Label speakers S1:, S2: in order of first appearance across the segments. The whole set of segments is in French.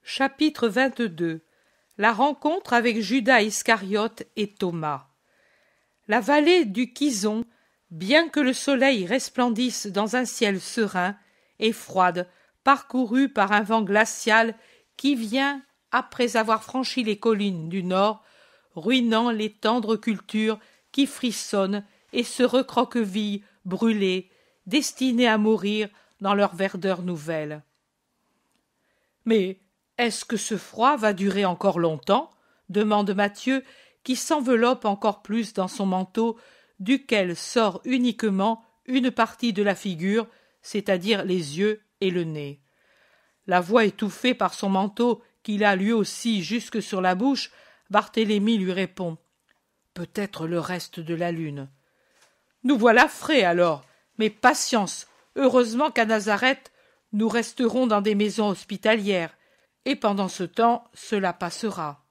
S1: Chapitre 22. La rencontre avec Judas Iscariote et Thomas. La vallée du Kison, bien que le soleil resplendisse dans un ciel serein, est froide, parcourue par un vent glacial qui vient, après avoir franchi les collines du nord, ruinant les tendres cultures qui frissonnent et se recroquevillent brûlées, destinées à mourir dans leur verdeur nouvelle. Mais est-ce que ce froid va durer encore longtemps? Demande Mathieu, qui s'enveloppe encore plus dans son manteau, duquel sort uniquement une partie de la figure, c'est-à-dire les yeux et le nez. La voix étouffée par son manteau, qu'il a lui aussi jusque sur la bouche, Barthélemy lui répond « Peut-être le reste de la lune. »« Nous voilà frais alors, mais patience, heureusement qu'à Nazareth, nous resterons dans des maisons hospitalières, et pendant ce temps, cela passera. »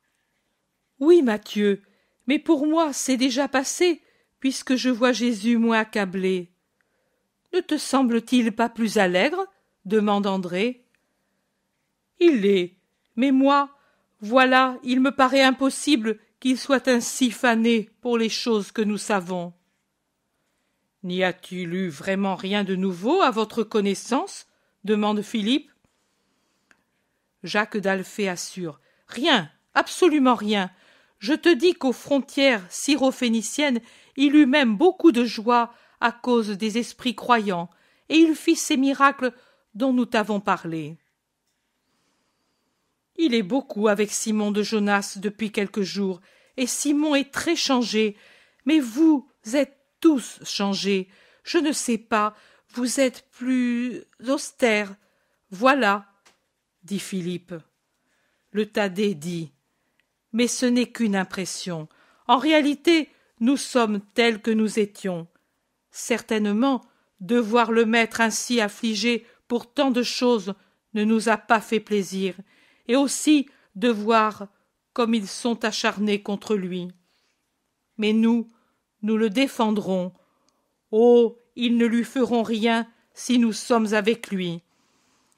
S1: « Oui, Mathieu, mais pour moi c'est déjà passé, puisque je vois Jésus moins accablé. »« Ne te semble-t-il pas plus allègre ?» demande André. « Il l'est, mais moi, voilà, il me paraît impossible qu'il soit ainsi fané pour les choses que nous savons. »« N'y a-t-il eu vraiment rien de nouveau à votre connaissance ?» demande Philippe. Jacques d'Alphée assure. « Rien, absolument rien. Je te dis qu'aux frontières syro-phéniciennes, il eut même beaucoup de joie à cause des esprits croyants, et il fit ces miracles dont nous t'avons parlé. » « Il est beaucoup avec Simon de Jonas depuis quelques jours, et Simon est très changé, mais vous êtes tous changés. Je ne sais pas, vous êtes plus austères. Voilà, dit Philippe. Le Thaddée dit « Mais ce n'est qu'une impression. En réalité, nous sommes tels que nous étions. Certainement, de voir le maître ainsi affligé pour tant de choses ne nous a pas fait plaisir, et aussi de voir comme ils sont acharnés contre lui. Mais nous le défendrons. Oh, ils ne lui feront rien si nous sommes avec lui.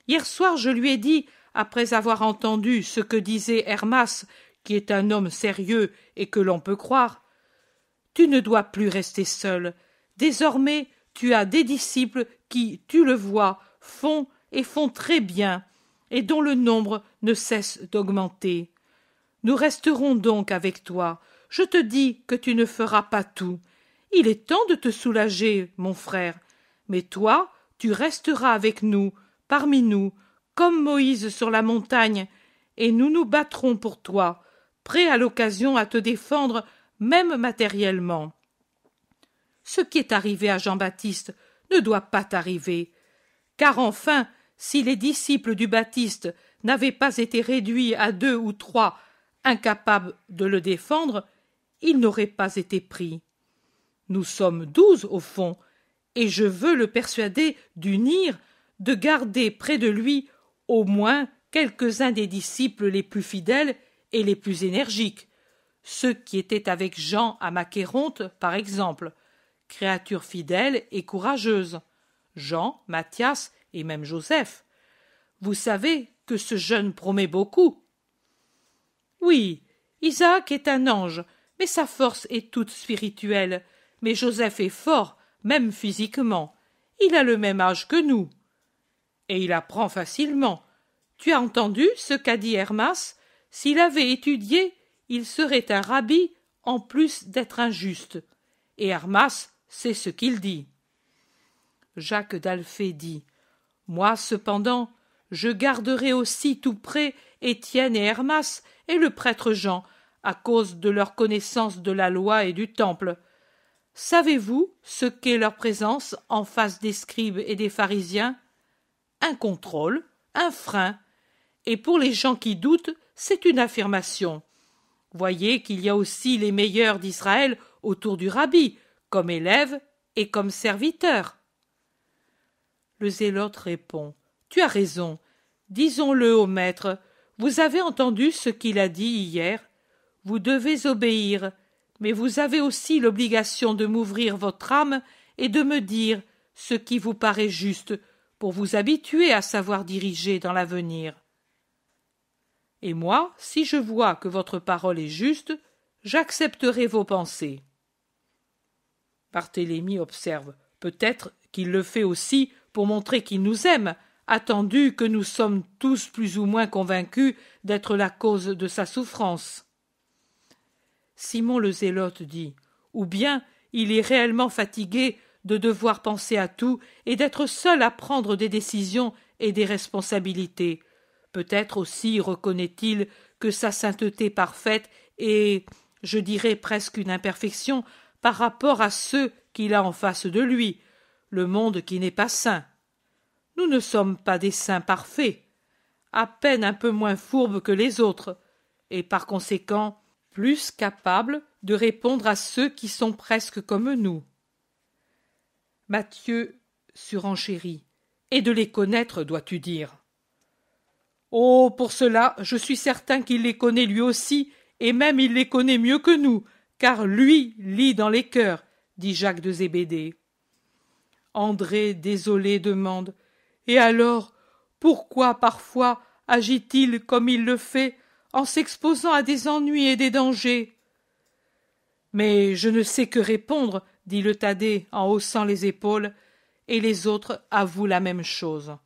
S1: Hier soir, je lui ai dit, après avoir entendu ce que disait Hermas, qui est un homme sérieux et que l'on peut croire, « Tu ne dois plus rester seul. Désormais, tu as des disciples qui, tu le vois, font et font très bien, et dont le nombre ne cesse d'augmenter. Nous resterons donc avec toi. Je te dis que tu ne feras pas tout. Il est temps de te soulager, mon frère. Mais toi, tu resteras avec nous, parmi nous, comme Moïse sur la montagne, et nous nous battrons pour toi, prêts à l'occasion à te défendre, même matériellement. Ce qui est arrivé à Jean-Baptiste ne doit pas t'arriver, car enfin, si les disciples du Baptiste n'avaient pas été réduits à 2 ou 3 incapables de le défendre, il n'aurait pas été pris. Nous sommes 12 au fond, et je veux le persuader d'unir, de garder près de lui au moins quelques-uns des disciples les plus fidèles et les plus énergiques, ceux qui étaient avec Jean à Macéronte, par exemple, créature fidèle et courageuse, Jean, Matthias et même Joseph. Vous savez que ce jeune promet beaucoup. Oui, Isaac est un ange, mais sa force est toute spirituelle. Mais Joseph est fort, même physiquement. Il a le même âge que nous. Et il apprend facilement. Tu as entendu ce qu'a dit Hermas? S'il avait étudié, il serait un rabbi en plus d'être injuste. Et Hermas sait ce qu'il dit. Jacques d'Alphée dit « Moi, cependant, je garderai aussi tout près Étienne et Hermas et le prêtre Jean, à cause de leur connaissance de la loi et du temple. Savez-vous ce qu'est leur présence en face des scribes et des pharisiens? Un contrôle, un frein, et pour les gens qui doutent, c'est une affirmation. Voyez qu'il y a aussi les meilleurs d'Israël autour du rabbi, comme élèves et comme serviteurs. » Le zélote répond « Tu as raison, disons-le au maître, vous avez entendu ce qu'il a dit hier, vous devez obéir, mais vous avez aussi l'obligation de m'ouvrir votre âme et de me dire ce qui vous paraît juste pour vous habituer à savoir diriger dans l'avenir. » Et moi, si je vois que votre parole est juste, j'accepterai vos pensées. » Barthélemy observe. Peut-être qu'il le fait aussi pour montrer qu'il nous aime, attendu que nous sommes tous plus ou moins convaincus d'être la cause de sa souffrance. Simon le Zélote dit, ou bien il est réellement fatigué de devoir penser à tout et d'être seul à prendre des décisions et des responsabilités. Peut-être aussi reconnaît-il que sa sainteté parfaite est, je dirais presque une imperfection, par rapport à ceux qu'il a en face de lui, le monde qui n'est pas saint. Nous ne sommes pas des saints parfaits, à peine un peu moins fourbes que les autres, et par conséquent plus capables de répondre à ceux qui sont presque comme nous. Matthieu surenchérit. Et de les connaître, dois-tu dire. Oh, pour cela, je suis certain qu'il les connaît lui aussi, et même il les connaît mieux que nous, car lui lit dans les cœurs, dit Jacques de Zébédée. André, désolé, demande. Et alors, pourquoi parfois agit-il comme il le fait, en s'exposant à des ennuis et des dangers? Mais je ne sais que répondre, dit le Thaddée en haussant les épaules, et les autres avouent la même chose.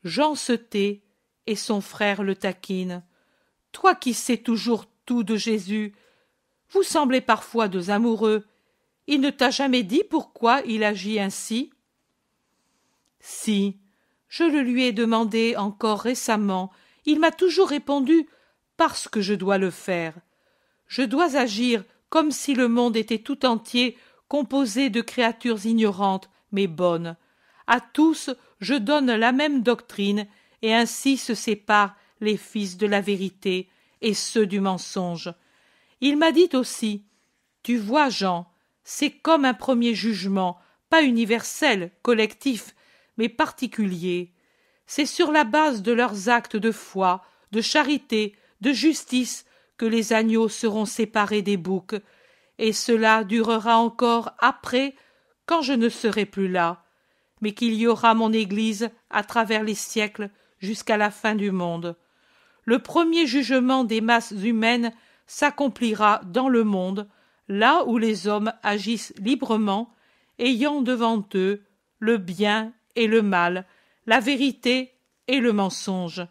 S1: Jean se tait, et son frère le taquine. Toi qui sais toujours tout de Jésus, vous semblez parfois deux amoureux. Il ne t'a jamais dit pourquoi il agit ainsi? Si, je le lui ai demandé encore récemment. Il m'a toujours répondu parce que je dois le faire. Je dois agir comme si le monde était tout entier composé de créatures ignorantes mais bonnes. À tous je donne la même doctrine, et ainsi se séparent les fils de la vérité et ceux du mensonge. Il m'a dit aussi, tu vois, Jean, c'est comme un premier jugement, pas universel, collectif, mais particulier. C'est sur la base de leurs actes de foi, de charité, de justice que les agneaux seront séparés des boucs, et cela durera encore après, quand je ne serai plus là, mais qu'il y aura mon Église à travers les siècles jusqu'à la fin du monde. Le premier jugement des masses humaines s'accomplira dans le monde, là où les hommes agissent librement, ayant devant eux le bien et le mal, la vérité et le mensonge.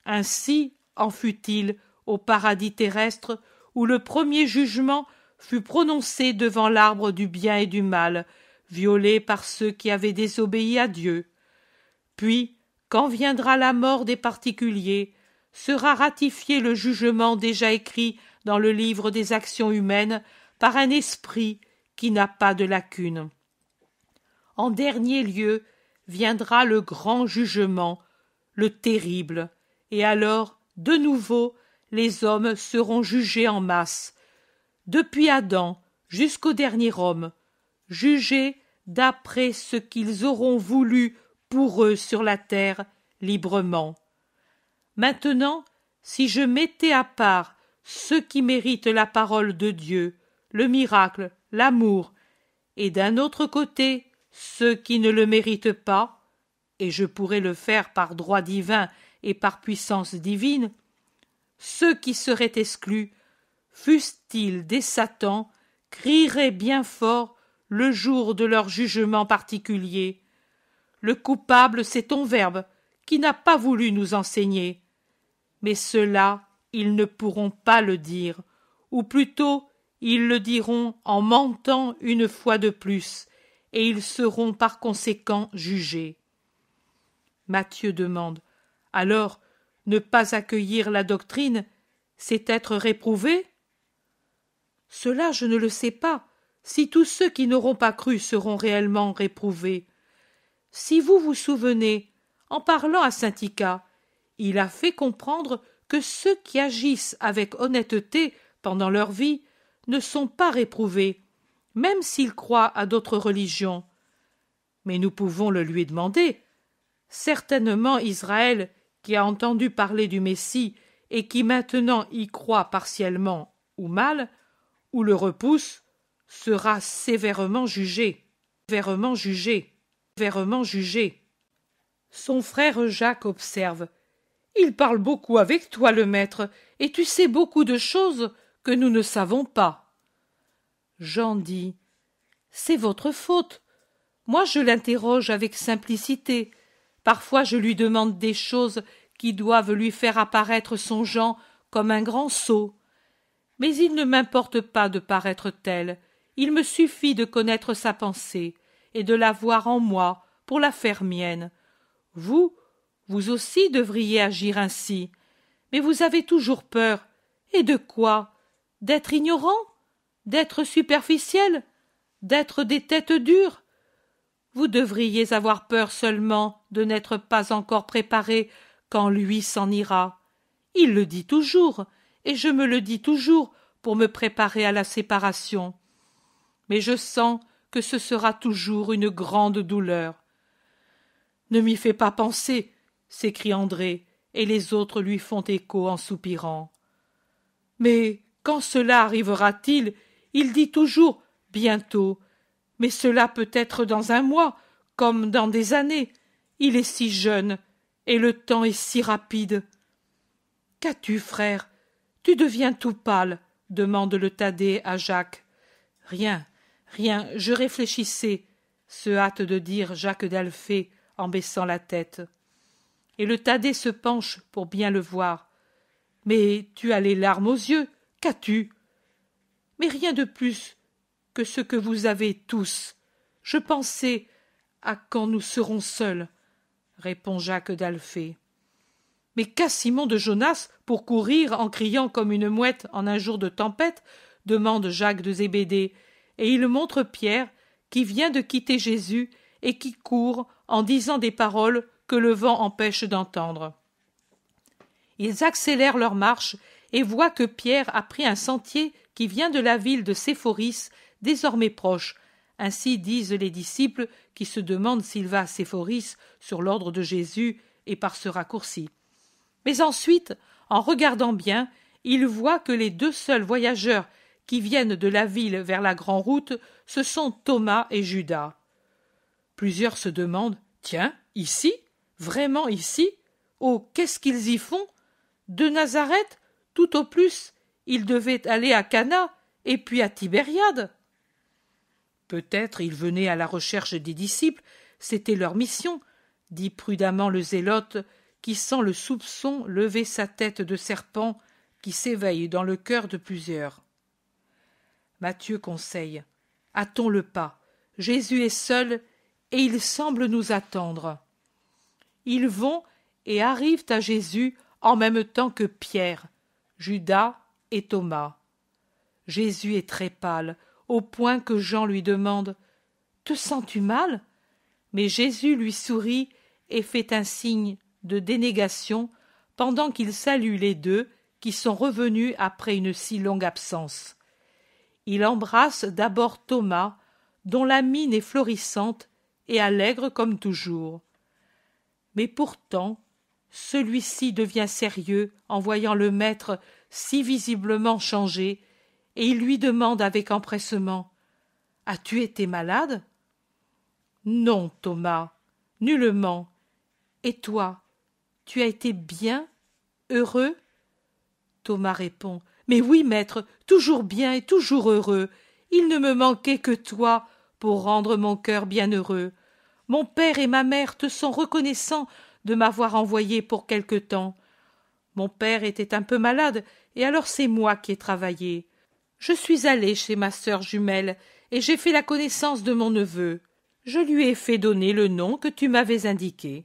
S1: Ainsi en fut-il au paradis terrestre, où le premier jugement fut prononcé devant l'arbre du bien et du mal, violé par ceux qui avaient désobéi à Dieu. Puis, quand viendra la mort des particuliers, sera ratifié le jugement déjà écrit dans le livre des actions humaines par un esprit qui n'a pas de lacune. En dernier lieu viendra le grand jugement, le terrible, et alors, de nouveau, les hommes seront jugés en masse, depuis Adam jusqu'au dernier homme, jugés d'après ce qu'ils auront voulu pour eux sur la terre, librement. Maintenant, si je mettais à part ceux qui méritent la parole de Dieu, le miracle, l'amour, et d'un autre côté ceux qui ne le méritent pas, et je pourrais le faire par droit divin et par puissance divine, ceux qui seraient exclus, fussent-ils des satans, crieraient bien fort le jour de leur jugement particulier. Le coupable, c'est ton Verbe, qui n'a pas voulu nous enseigner. Mais ceux-là, ils ne pourront pas le dire, ou plutôt ils le diront en mentant une fois de plus, et ils seront par conséquent jugés. Matthieu demande, alors, ne pas accueillir la doctrine, c'est être réprouvé? Cela je ne le sais pas, si tous ceux qui n'auront pas cru seront réellement réprouvés. Si vous vous souvenez, en parlant à saint Icare, il a fait comprendre que ceux qui agissent avec honnêteté pendant leur vie ne sont pas réprouvés, même s'ils croient à d'autres religions. Mais nous pouvons le lui demander. Certainement Israël, qui a entendu parler du Messie et qui maintenant y croit partiellement ou mal, ou le repousse, sera sévèrement jugé, sévèrement jugé, sévèrement jugé. Son frère Jacques observe. Il parle beaucoup avec toi, le maître, et tu sais beaucoup de choses que nous ne savons pas. » Jean dit: « C'est votre faute. Moi je l'interroge avec simplicité. Parfois je lui demande des choses qui doivent lui faire apparaître son Jean comme un grand sot. Mais il ne m'importe pas de paraître tel, il me suffit de connaître sa pensée, et de la voir en moi pour la faire mienne. Vous aussi devriez agir ainsi, mais vous avez toujours peur. Et de quoi? D'être ignorant? D'être superficiel? D'être des têtes dures? Vous devriez avoir peur seulement de n'être pas encore préparé quand lui s'en ira. Il le dit toujours, et je me le dis toujours pour me préparer à la séparation. Mais je sens que ce sera toujours une grande douleur. »« Ne m'y fais pas penser, » s'écrie André, et les autres lui font écho en soupirant. « Mais quand cela arrivera-t-il? Il dit toujours « bientôt », mais cela peut être dans un mois, comme dans des années. Il est si jeune, et le temps est si rapide. »« Qu'as-tu, frère? Tu deviens tout pâle, » demande le Thaddée à Jacques. « Rien, je réfléchissais, » se hâte de dire Jacques d'Alphée en baissant la tête. Et le Thaddée se penche pour bien le voir. « Mais tu as les larmes aux yeux, qu'as-tu? » ?»« Mais rien de plus que ce que vous avez tous. Je pensais à quand nous serons seuls, » répond Jacques d'Alphée. « Mais qu'a Simon de Jonas pour courir en criant comme une mouette en un jour de tempête ?» demande Jacques de Zébédée, et il montre Pierre qui vient de quitter Jésus et qui court en disant des paroles que le vent empêche d'entendre. Ils accélèrent leur marche et voient que Pierre a pris un sentier qui vient de la ville de Séphoris, désormais proche. Ainsi disent les disciples qui se demandent s'il va à Séphoris sur l'ordre de Jésus et par ce raccourci. Mais ensuite, en regardant bien, ils voient que les deux seuls voyageurs qui viennent de la ville vers la grande route, ce sont Thomas et Judas. Plusieurs se demandent: « Tiens, ici? Vraiment ici? Oh, qu'est-ce qu'ils y font? De Nazareth, tout au plus, ils devaient aller à Cana et puis à Tibériade. » Peut-être ils venaient à la recherche des disciples, c'était leur mission, dit prudemment le zélote, qui sent le soupçon lever sa tête de serpent qui s'éveille dans le cœur de plusieurs. Matthieu conseille: « Hâtons le pas, Jésus est seul et il semble nous attendre. » Ils vont et arrivent à Jésus en même temps que Pierre, Judas et Thomas. Jésus est très pâle, au point que Jean lui demande: « Te sens-tu mal ?» Mais Jésus lui sourit et fait un signe de dénégation pendant qu'il salue les deux qui sont revenus après une si longue absence. Il embrasse d'abord Thomas, dont la mine est florissante et allègre comme toujours. Mais pourtant, celui-ci devient sérieux en voyant le maître si visiblement changé, et il lui demande avec empressement: « As-tu été malade ?»« Non, Thomas, nullement. Et toi, tu as été bien, heureux ?» Thomas répond: « Mais oui, maître, toujours bien et toujours heureux. Il ne me manquait que toi pour rendre mon cœur bien heureux. Mon père et ma mère te sont reconnaissants de m'avoir envoyé pour quelque temps. Mon père était un peu malade, et alors c'est moi qui ai travaillé. Je suis allé chez ma sœur jumelle, et j'ai fait la connaissance de mon neveu. Je lui ai fait donner le nom que tu m'avais indiqué.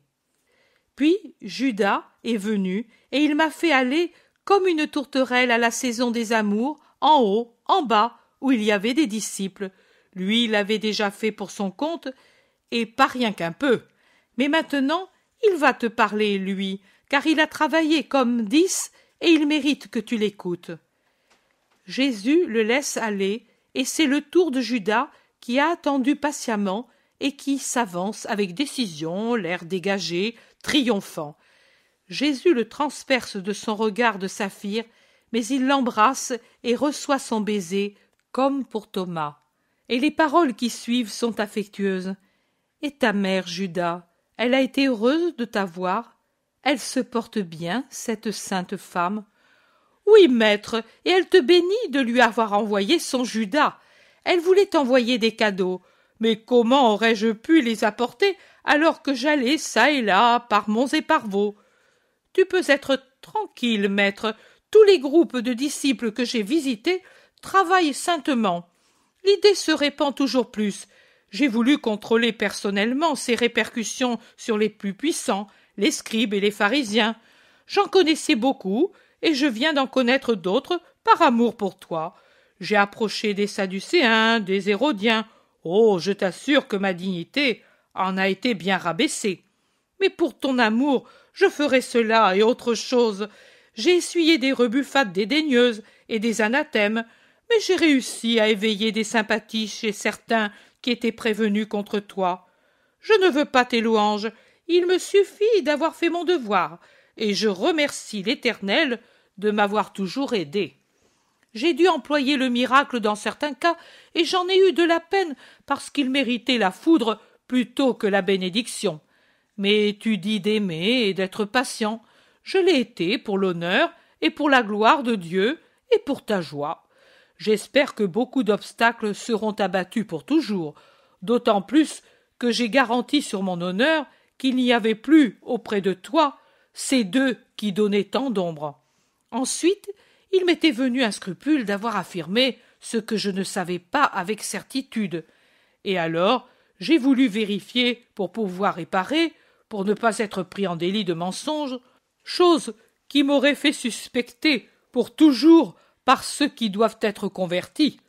S1: Puis Judas est venu, et il m'a fait aller comme une tourterelle à la saison des amours, en haut, en bas, où il y avait des disciples. Lui l'avait déjà fait pour son compte, et pas rien qu'un peu. Mais maintenant, il va te parler, lui, car il a travaillé comme 10, et il mérite que tu l'écoutes. » Jésus le laisse aller, et c'est le tour de Judas qui a attendu patiemment et qui s'avance avec décision, l'air dégagé, triomphant. Jésus le transperce de son regard de saphir, mais il l'embrasse et reçoit son baiser, comme pour Thomas. Et les paroles qui suivent sont affectueuses. « Et ta mère, Judas, elle a été heureuse de t'avoir? Elle se porte bien, cette sainte femme. Oui, maître, et elle te bénit de lui avoir envoyé son Judas. Elle voulait t'envoyer des cadeaux. Mais comment aurais-je pu les apporter alors que j'allais çà et là, par monts et par vaux? Tu peux être tranquille, maître. Tous les groupes de disciples que j'ai visités travaillent saintement. L'idée se répand toujours plus. J'ai voulu contrôler personnellement ses répercussions sur les plus puissants, les scribes et les pharisiens. J'en connaissais beaucoup, et je viens d'en connaître d'autres par amour pour toi. J'ai approché des Sadducéens, des Hérodiens. Oh, je t'assure que ma dignité en a été bien rabaissée. Mais pour ton amour, je ferai cela et autre chose. J'ai essuyé des rebuffades dédaigneuses et des anathèmes, mais j'ai réussi à éveiller des sympathies chez certains qui étaient prévenus contre toi. Je ne veux pas tes louanges, il me suffit d'avoir fait mon devoir, et je remercie l'Éternel de m'avoir toujours aidé. J'ai dû employer le miracle dans certains cas, et j'en ai eu de la peine parce qu'il méritait la foudre plutôt que la bénédiction. Mais tu dis d'aimer et d'être patient. Je l'ai été pour l'honneur et pour la gloire de Dieu et pour ta joie. J'espère que beaucoup d'obstacles seront abattus pour toujours, d'autant plus que j'ai garanti sur mon honneur qu'il n'y avait plus auprès de toi ces deux qui donnaient tant d'ombre. Ensuite, il m'était venu un scrupule d'avoir affirmé ce que je ne savais pas avec certitude, et alors j'ai voulu vérifier pour pouvoir réparer, pour ne pas être pris en délit de mensonge, chose qui m'aurait fait suspecter pour toujours par ceux qui doivent être convertis.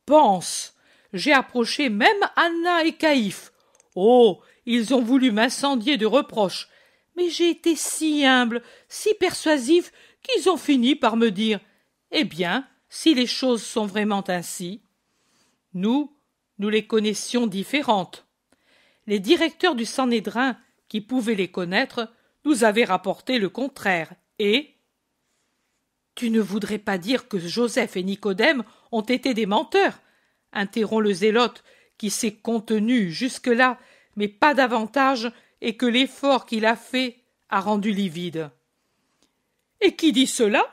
S1: Pense, j'ai approché même Anna et Caïphe. Oh, ils ont voulu m'incendier de reproches, mais j'ai été si humble, si persuasif, qu'ils ont fini par me dire « Eh bien, si les choses sont vraiment ainsi… » Nous les connaissions différentes. Les directeurs du Sanhédrin, qui pouvaient les connaître, nous avaient rapporté le contraire, et… Tu ne voudrais pas dire que Joseph et Nicodème ont été des menteurs, interrompt le zélote, qui s'est contenu jusque-là, mais pas davantage, et que l'effort qu'il a fait a rendu livide. Et qui dit cela?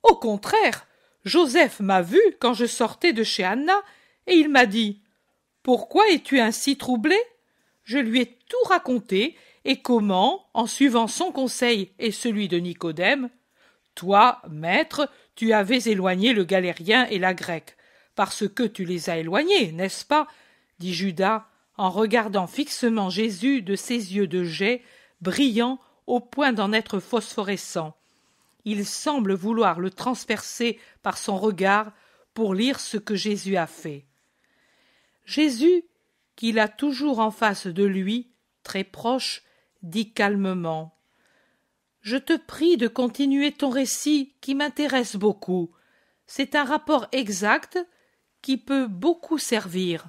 S1: Au contraire, Joseph m'a vu quand je sortais de chez Anna, et il m'a dit « Pourquoi es-tu ainsi troublé ?» Je lui ai tout raconté, et comment, en suivant son conseil et celui de Nicodème, toi, maître, tu avais éloigné le galérien et la grecque, parce que tu les as éloignés, n'est-ce pas? Dit Judas, en regardant fixement Jésus de ses yeux de jais, brillants au point d'en être phosphorescents. Il semble vouloir le transpercer par son regard pour lire ce que Jésus a fait. Jésus, qu'il a toujours en face de lui, très proche, dit calmement « Je te prie de continuer ton récit qui m'intéresse beaucoup. C'est un rapport exact qui peut beaucoup servir.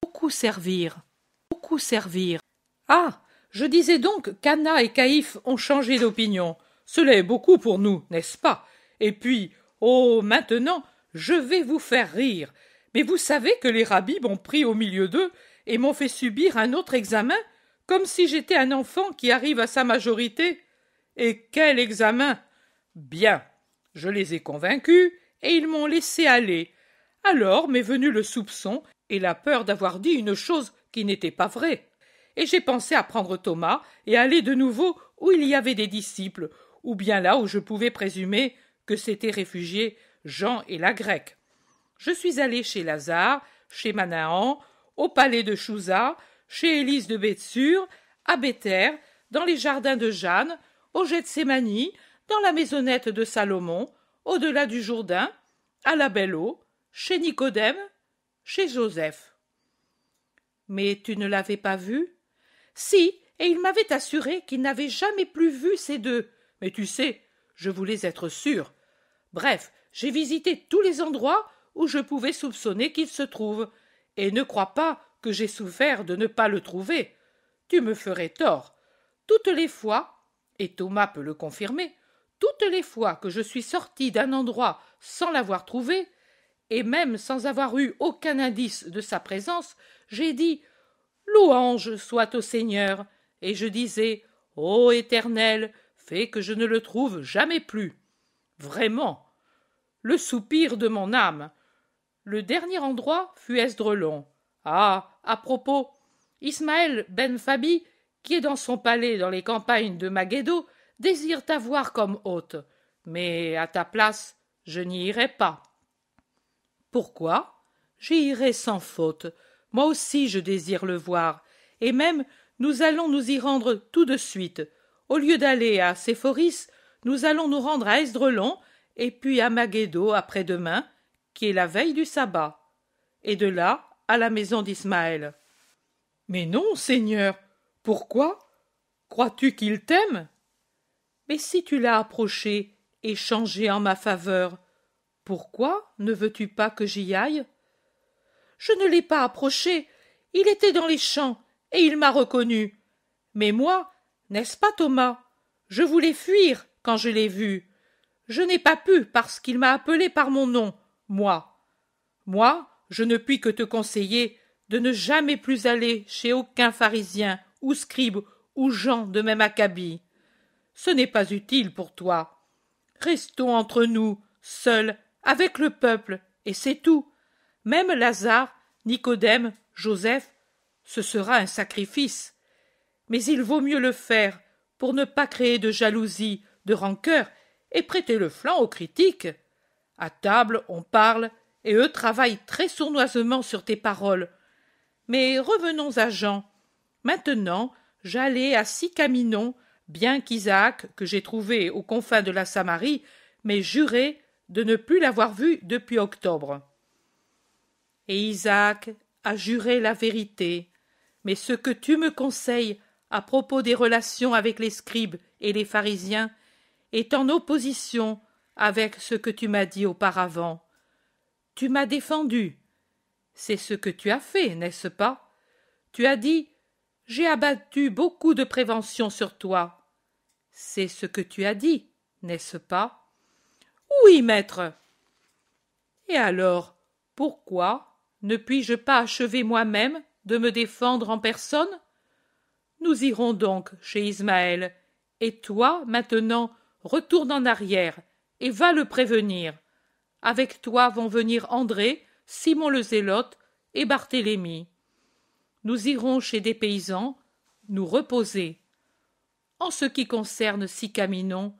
S1: Beaucoup servir. Beaucoup servir. » Ah, je disais donc qu'Anna et Caïphe ont changé d'opinion. Cela est beaucoup pour nous, n'est-ce pas? Et puis, oh, maintenant, je vais vous faire rire. Mais vous savez que les rabbis m'ont pris au milieu d'eux et m'ont fait subir un autre examen, comme si j'étais un enfant qui arrive à sa majorité. Et quel examen! Bien, je les ai convaincus et ils m'ont laissé aller. Alors m'est venu le soupçon et la peur d'avoir dit une chose qui n'était pas vraie. Et j'ai pensé à prendre Thomas et aller de nouveau où il y avait des disciples, ou bien là où je pouvais présumer que s'étaient réfugiés Jean et la Grecque. Je suis allé chez Lazare, chez Manahan, au palais de Chouza, chez Élise de Béthsur, à Béthère, dans les jardins de Jeanne, au Gethsémani, dans la maisonnette de Salomon, au-delà du Jourdain, à la Belle Eau, chez Nicodème, chez Joseph. Mais tu ne l'avais pas vu? Si, et il m'avait assuré qu'il n'avait jamais plus vu ces deux. Mais tu sais, je voulais être sûr. Bref, j'ai visité tous les endroits où je pouvais soupçonner qu'il se trouve, et ne crois pas que j'ai souffert de ne pas le trouver. Tu me ferais tort. Toutes les fois, et Thomas peut le confirmer, toutes les fois que je suis sorti d'un endroit sans l'avoir trouvé, et même sans avoir eu aucun indice de sa présence, j'ai dit « Louange soit au Seigneur », et je disais « Ô Éternel, fait que je ne le trouve jamais plus. Vraiment, le soupir de mon âme. Le dernier endroit fut Esdraelon. Ah, à propos, Ismaël ben Fabi, qui est dans son palais dans les campagnes de Maghédo, désire t'avoir comme hôte. Mais à ta place, je n'y irai pas. Pourquoi? J'y irai sans faute. Moi aussi je désire le voir. Et même, nous allons nous y rendre tout de suite. Au lieu d'aller à Séphoris, nous allons nous rendre à Esdraelon, et puis à Maghédo après-demain, qui est la veille du sabbat. Et de là, à la maison d'Ismaël. Mais non, Seigneur. Pourquoi? Crois-tu qu'il t'aime? Mais si tu l'as approché et changé en ma faveur, pourquoi ne veux-tu pas que j'y aille? Je ne l'ai pas approché. Il était dans les champs, et il m'a reconnu. Mais moi, n'est-ce pas, Thomas? Je voulais fuir quand je l'ai vu. Je n'ai pas pu parce qu'il m'a appelé par mon nom, moi. Moi, je ne puis que te conseiller de ne jamais plus aller chez aucun pharisien, ou scribe, ou Jean de même acabit. Ce n'est pas utile pour toi. Restons entre nous, seuls, avec le peuple, et c'est tout. Même Lazare, Nicodème, Joseph, ce sera un sacrifice. Mais il vaut mieux le faire pour ne pas créer de jalousie, de rancœur, et prêter le flanc aux critiques. À table, on parle, et eux travaillent très sournoisement sur tes paroles. Mais revenons à Jean. Maintenant, j'allais à Sicaminon, bien qu'Isaac, que j'ai trouvé aux confins de la Samarie, m'ait juré de ne plus l'avoir vu depuis octobre. Et Isaac a juré la vérité. Mais ce que tu me conseilles à propos des relations avec les scribes et les pharisiens est en opposition avec ce que tu m'as dit auparavant. Tu m'as défendu. C'est ce que tu as fait, n'est-ce pas? Tu as dit « J'ai abattu beaucoup de préventions sur toi ». C'est ce que tu as dit, n'est-ce pas? Oui, maître. Et alors, pourquoi ne puis-je pas achever moi-même de me défendre en personne? Nous irons donc chez Ismaël, et toi, maintenant, retourne en arrière, et va le prévenir. Avec toi vont venir André, Simon le Zélote et Barthélemy. Nous irons chez des paysans, nous reposer. En ce qui concerne Sicaminon,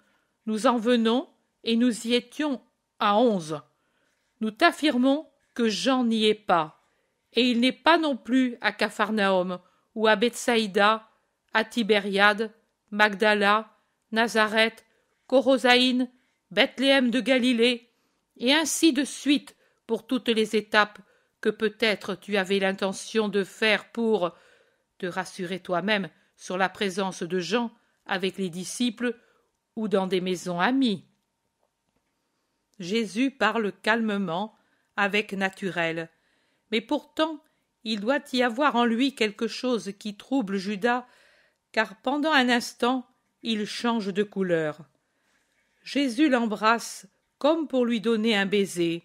S1: nous en venons et nous y étions à 11. Nous t'affirmons que Jean n'y est pas, et il n'est pas non plus à Capharnaüm ou à Bethsaïda, à Tibériade, Magdala, Nazareth, Corosaïne, Bethléem de Galilée, et ainsi de suite pour toutes les étapes que peut-être tu avais l'intention de faire pour te rassurer toi-même sur la présence de Jean avec les disciples ou dans des maisons amies. Jésus parle calmement, avec naturel, mais pourtant il doit y avoir en lui quelque chose qui trouble Judas, car pendant un instant il change de couleur. Jésus l'embrasse comme pour lui donner un baiser,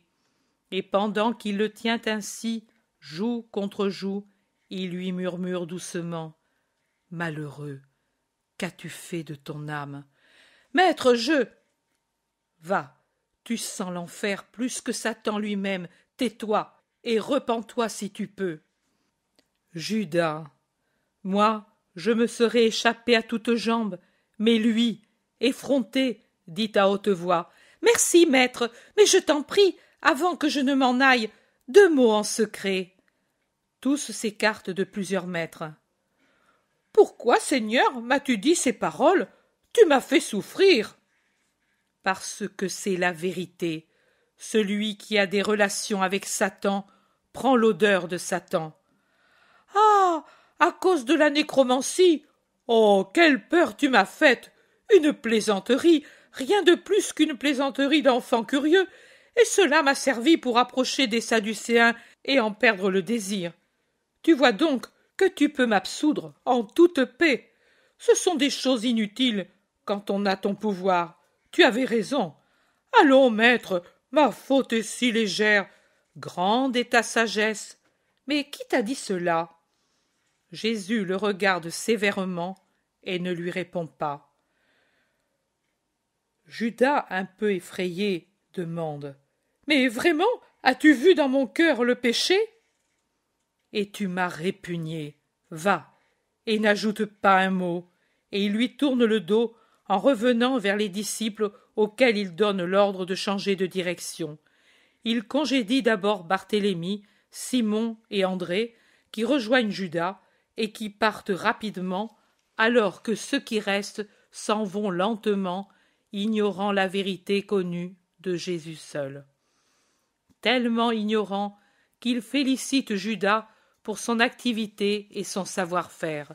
S1: et pendant qu'il le tient ainsi, joue contre joue, il lui murmure doucement « Malheureux, qu'as-tu fait de ton âme? Maître, je… » Va, tu sens l'enfer plus que Satan lui-même, tais-toi et repens-toi si tu peux. Judas, moi, je me serais échappé à toutes jambes, mais lui, effronté, dit à haute voix « Merci, maître, mais je t'en prie, avant que je ne m'en aille, 2 mots en secret. » Tous s'écartent de plusieurs mètres. « Pourquoi, Seigneur, m'as-tu dit ces paroles? Tu m'as fait souffrir. » Parce que c'est la vérité. Celui qui a des relations avec Satan prend l'odeur de Satan. « Ah, à cause de la nécromancie! Oh, quelle peur tu m'as faite! Une plaisanterie, rien de plus qu'une plaisanterie d'enfant curieux, et cela m'a servi pour approcher des Sadducéens et en perdre le désir. Tu vois donc que tu peux m'absoudre en toute paix. Ce sont des choses inutiles quand on a ton pouvoir. Tu avais raison. Allons, maître, ma faute est si légère. Grande est ta sagesse. Mais qui t'a dit cela? » Jésus le regarde sévèrement et ne lui répond pas. Judas, un peu effrayé, demande: Mais vraiment, as-tu vu dans mon cœur le péché? Et tu m'as répugné. Va, et n'ajoute pas un mot. Et il lui tourne le dos en revenant vers les disciples auxquels il donne l'ordre de changer de direction. Il congédie d'abord Barthélemy, Simon et André, qui rejoignent Judas et qui partent rapidement, alors que ceux qui restent s'en vont lentement, ignorant la vérité connue de Jésus seul. Tellement ignorant qu'il félicite Judas pour son activité et son savoir-faire.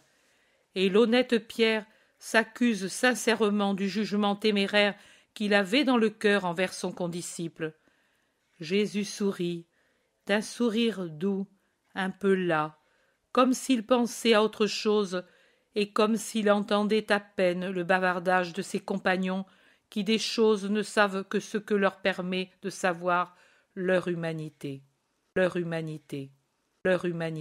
S1: Et l'honnête Pierre s'accuse sincèrement du jugement téméraire qu'il avait dans le cœur envers son condisciple. Jésus sourit, d'un sourire doux, un peu las, comme s'il pensait à autre chose et comme s'il entendait à peine le bavardage de ses compagnons qui des choses ne savent que ce que leur permet de savoir leur humanité, leur humanité, leur humanité.